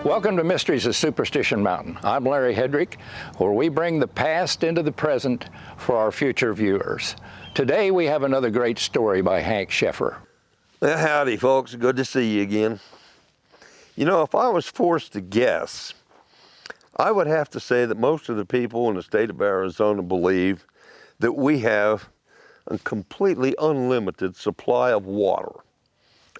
Welcome to Mysteries of Superstition Mountain. I'm Larry Hedrick, where we bring the past into the present for our future viewers. Today we have another great story by Hank Shaffer. Well, howdy folks, good to see you again. You know, if I was forced to guess, I would have to say that most of the people in the state of Arizona believe that we have a completely unlimited supply of water.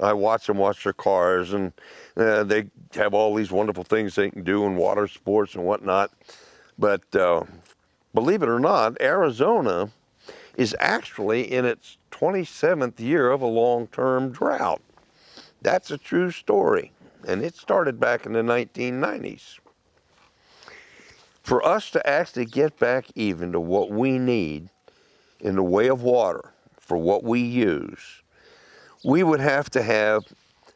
I watch them wash their cars, and they have all these wonderful things they can do in water sports and whatnot. But believe it or not, Arizona is actually in its 27th year of a long-term drought. That's a true story, and it started back in the 1990s. For us to actually get back even to what we need in the way of water for what we use, we would have to have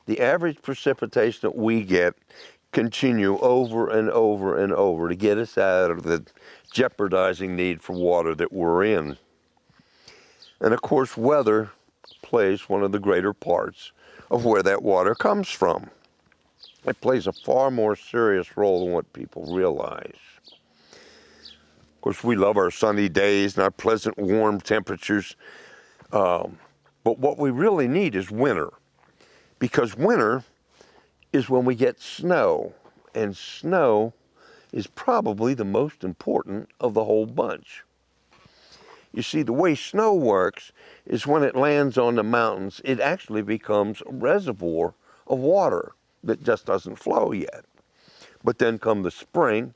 the average precipitation that we get continue over and over and over to get us out of the jeopardizing need for water that we're in. And of course, weather plays one of the greater parts of where that water comes from. It plays a far more serious role than what people realize. Of course, we love our sunny days and our pleasant warm temperatures. But what we really need is winter, because winter is when we get snow, and snow is probably the most important of the whole bunch. You see, the way snow works is when it lands on the mountains, it actually becomes a reservoir of water that just doesn't flow yet. But then come the spring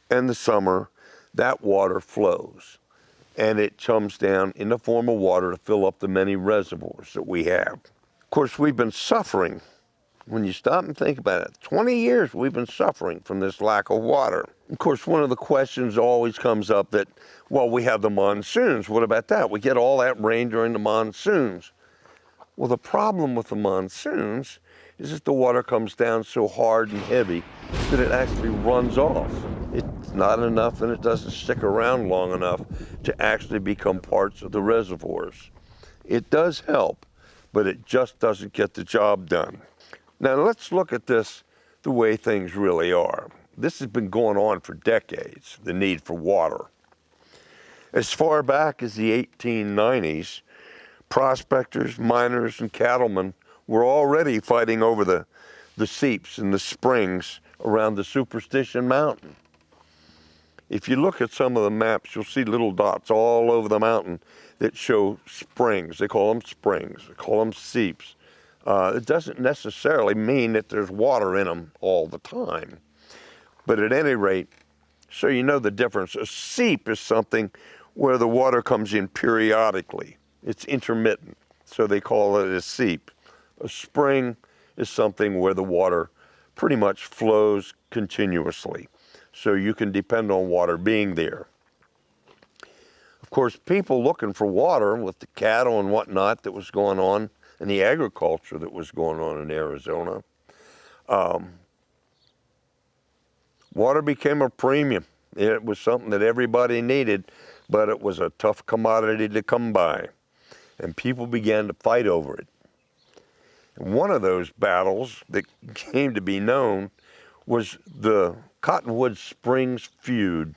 and the summer, that water flows, and it comes down in the form of water to fill up the many reservoirs that we have. Of course, we've been suffering. When you stop and think about it, 20 years we've been suffering from this lack of water. Of course, one of the questions always comes up that, well, we have the monsoons. What about that? We get all that rain during the monsoons. Well, the problem with the monsoons is that the water comes down so hard and heavy that it actually runs off. It's not enough, and it doesn't stick around long enough to actually become parts of the reservoirs. It does help, but it just doesn't get the job done. Now let's look at this the way things really are. This has been going on for decades, the need for water. As far back as the 1890s, prospectors, miners, and cattlemen were already fighting over the seeps and the springs around the Superstition Mountain. If you look at some of the maps, you'll see little dots all over the mountain that show springs. They call them springs, they call them seeps. It doesn't necessarily mean that there's water in them all the time. But at any rate, so you know the difference, a seep is something where the water comes in periodically. It's intermittent, so they call it a seep. A spring is something where the water pretty much flows continuously, so you can depend on water being there. Of course, people looking for water with the cattle and whatnot that was going on, and the agriculture that was going on in Arizona, water became a premium. It was something that everybody needed, but it was a tough commodity to come by, and people began to fight over it. And one of those battles that came to be known was the Cottonwood Springs Feud.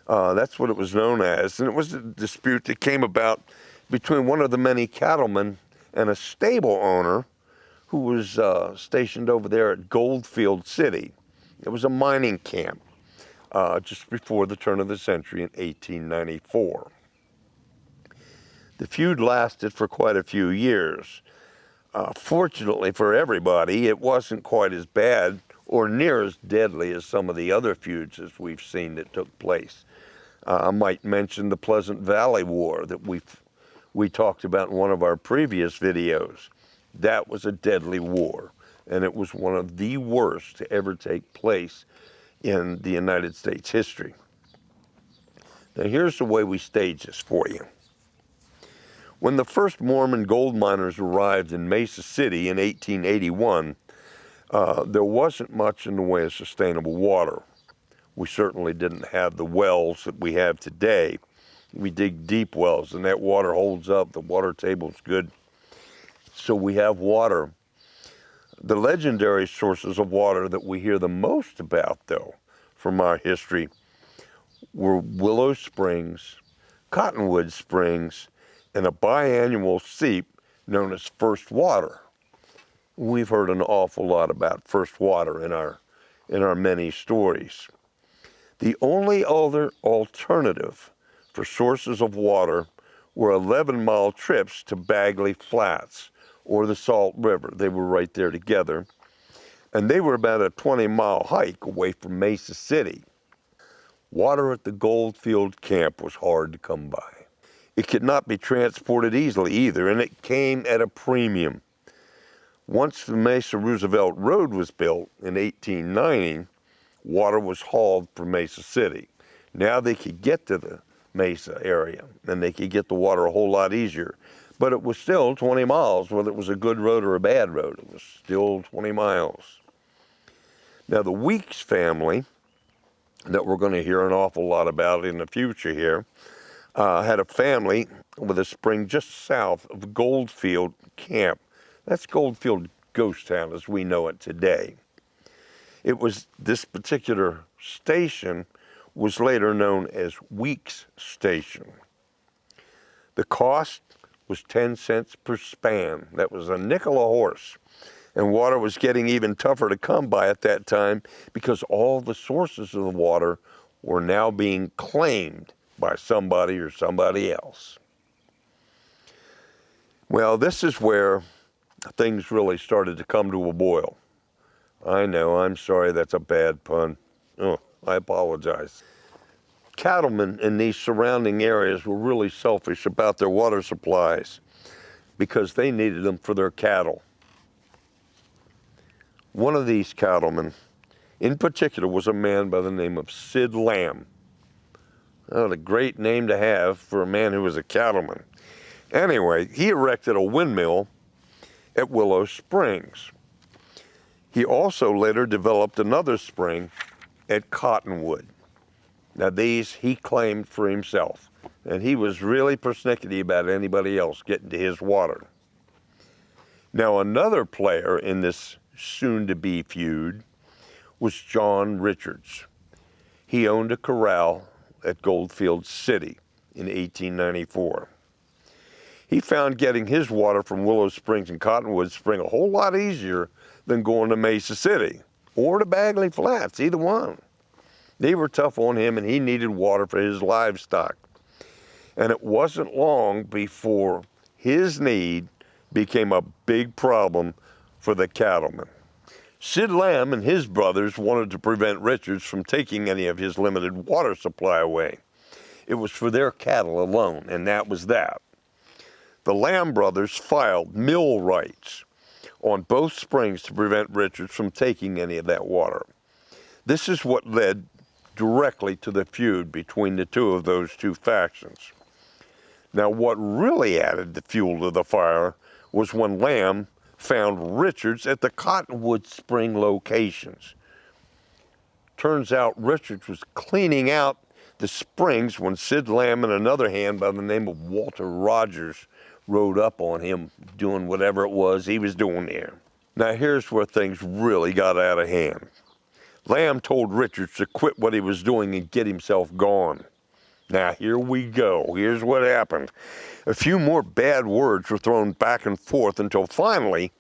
That's what it was known as, and it was a dispute that came about between one of the many cattlemen and a stable owner who was stationed over there at Goldfield City. It was a mining camp just before the turn of the century in 1894. The feud lasted for quite a few years. Fortunately for everybody, it wasn't quite as bad or near as deadly as some of the other feuds as we've seen that took place. I might mention the Pleasant Valley War that we talked about in one of our previous videos. That was a deadly war, and it was one of the worst to ever take place in the United States history. Now here's the way we stage this for you. When the first Mormon gold miners arrived in Mesa City in 1881, there wasn't much in the way of sustainable water. We certainly didn't have the wells that we have today. We dig deep wells, and that water holds up. The water table's good. So we have water. The legendary sources of water that we hear the most about, though, from our history, were Willow Springs, Cottonwood Springs, and a biannual seep known as First Water. We've heard an awful lot about First Water in our many stories. The only other alternative for sources of water were 11-mile trips to Bagley Flats or the Salt River. They were right there together. And they were about a 20-mile hike away from Mesa City. Water at the Goldfield camp was hard to come by. It could not be transported easily either, and it came at a premium. Once the Mesa Roosevelt Road was built in 1890, water was hauled from Mesa City. Now they could get to the Mesa area, and they could get the water a whole lot easier. But it was still 20 miles, whether it was a good road or a bad road. It was still 20 miles. Now the Weeks family, that we're going to hear an awful lot about in the future here, had a family with a spring just south of Goldfield Camp. That's Goldfield Ghost Town as we know it today. It was this particular station was later known as Weeks Station. The cost was 10 cents per span. That was a nickel a horse. And water was getting even tougher to come by at that time because all the sources of the water were now being claimed by somebody or somebody else. Well, this is where things really started to come to a boil. I know, I'm sorry, that's a bad pun. Oh, I apologize. Cattlemen in these surrounding areas were really selfish about their water supplies because they needed them for their cattle. One of these cattlemen, in particular, was a man by the name of Sid Lamb. What a great name to have for a man who was a cattleman. Anyway, he erected a windmill at Willow Springs. He also later developed another spring at Cottonwood. Now these he claimed for himself, and he was really persnickety about anybody else getting to his water. Now another player in this soon-to-be feud was John Richards. He owned a corral at Goldfield City in 1894. He found getting his water from Willow Springs and Cottonwood Spring a whole lot easier than going to Mesa City or to Bagley Flats, either one. They were tough on him, and he needed water for his livestock. And it wasn't long before his need became a big problem for the cattlemen. Sid Lamb and his brothers wanted to prevent Richards from taking any of his limited water supply away. It was for their cattle alone, and that was that. The Lamb brothers filed mill rights on both springs to prevent Richards from taking any of that water. This is what led directly to the feud between the two of those two factions. Now, what really added the fuel to the fire was when Lamb found Richards at the Cottonwood Spring locations. Turns out Richards was cleaning out the springs when Sid Lamb and another hand by the name of Walter Rogers rode up on him doing whatever it was he was doing there. Now here's where things really got out of hand. Lamb told Richards to quit what he was doing and get himself gone. Now here we go. Here's what happened. A few more bad words were thrown back and forth until finally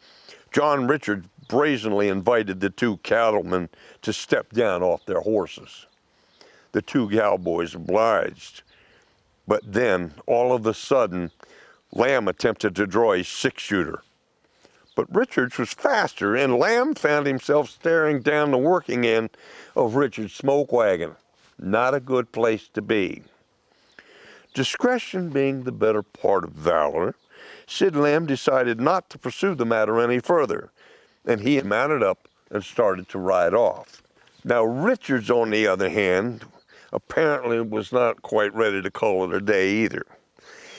John Richards brazenly invited the two cattlemen to step down off their horses. The two cowboys obliged. But then, all of a sudden, Lamb attempted to draw a 6-shooter. But Richards was faster, and Lamb found himself staring down the working end of Richards' smoke wagon. Not a good place to be. Discretion being the better part of valor, Sid Lamb decided not to pursue the matter any further, and he mounted up and started to ride off. Now Richards, on the other hand, apparently was not quite ready to call it a day either.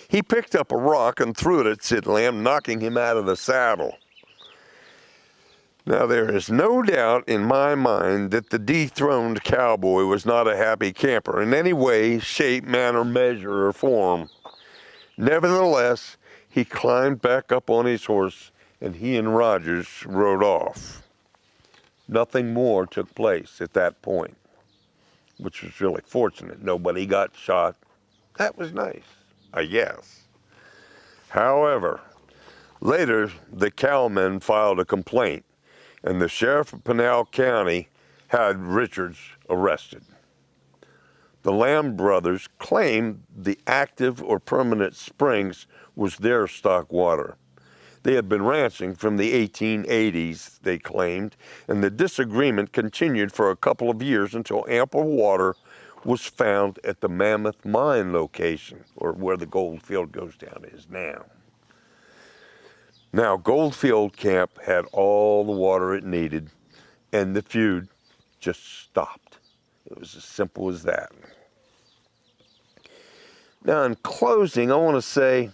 He picked up a rock and threw it at Sid Lamb, knocking him out of the saddle. Now there is no doubt in my mind that the dethroned cowboy was not a happy camper in any way, shape, manner, measure, or form. Nevertheless, he climbed back up on his horse and he and Rogers rode off. Nothing more took place at that point, which was really fortunate. Nobody got shot. That was nice, I guess. However, later the cowmen filed a complaint, and the sheriff of Pinal County had Richards arrested. The Lamb brothers claimed the active or permanent springs was their stock water. They had been ranching from the 1880s, they claimed, and the disagreement continued for a couple of years until ample water was found at the Mammoth Mine location, or where the Goldfield goes down is now. Now, Goldfield Camp had all the water it needed, and the feud just stopped. It was as simple as that. Now, in closing, I want to say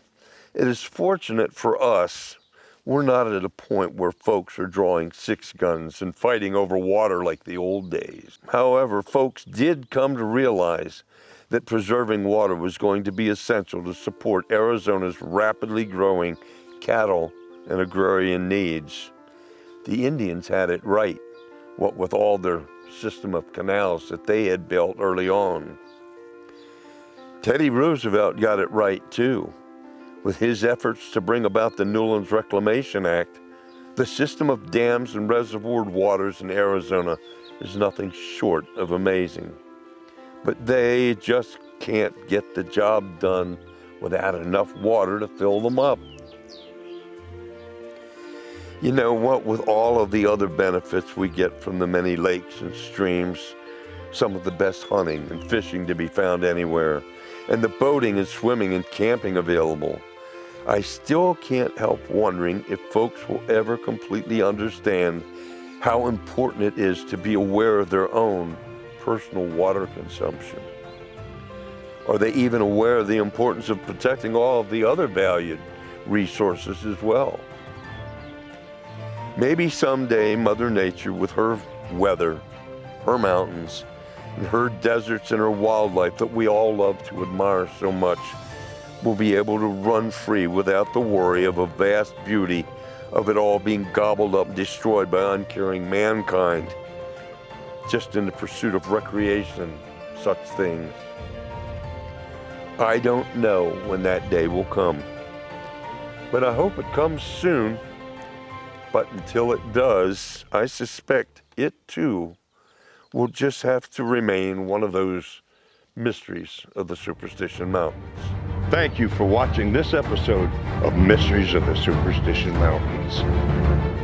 it is fortunate for us we're not at a point where folks are drawing six guns and fighting over water like the old days. However, folks did come to realize that preserving water was going to be essential to support Arizona's rapidly growing cattle and agrarian needs. The Indians had it right, what with all their system of canals that they had built early on. Teddy Roosevelt got it right too. With his efforts to bring about the Newlands Reclamation Act, the system of dams and reservoir waters in Arizona is nothing short of amazing. But they just can't get the job done without enough water to fill them up. You know what, with all of the other benefits we get from the many lakes and streams, some of the best hunting and fishing to be found anywhere, and the boating and swimming and camping available, I still can't help wondering if folks will ever completely understand how important it is to be aware of their own personal water consumption. Are they even aware of the importance of protecting all of the other valued resources as well? Maybe someday Mother Nature, with her weather, her mountains, and her deserts and her wildlife that we all love to admire so much, will be able to run free without the worry of a vast beauty of it all being gobbled up and destroyed by uncaring mankind, just in the pursuit of recreation, such things. I don't know when that day will come, but I hope it comes soon. But until it does, I suspect it too will just have to remain one of those mysteries of the Superstition Mountains. Thank you for watching this episode of Mysteries of the Superstition Mountains.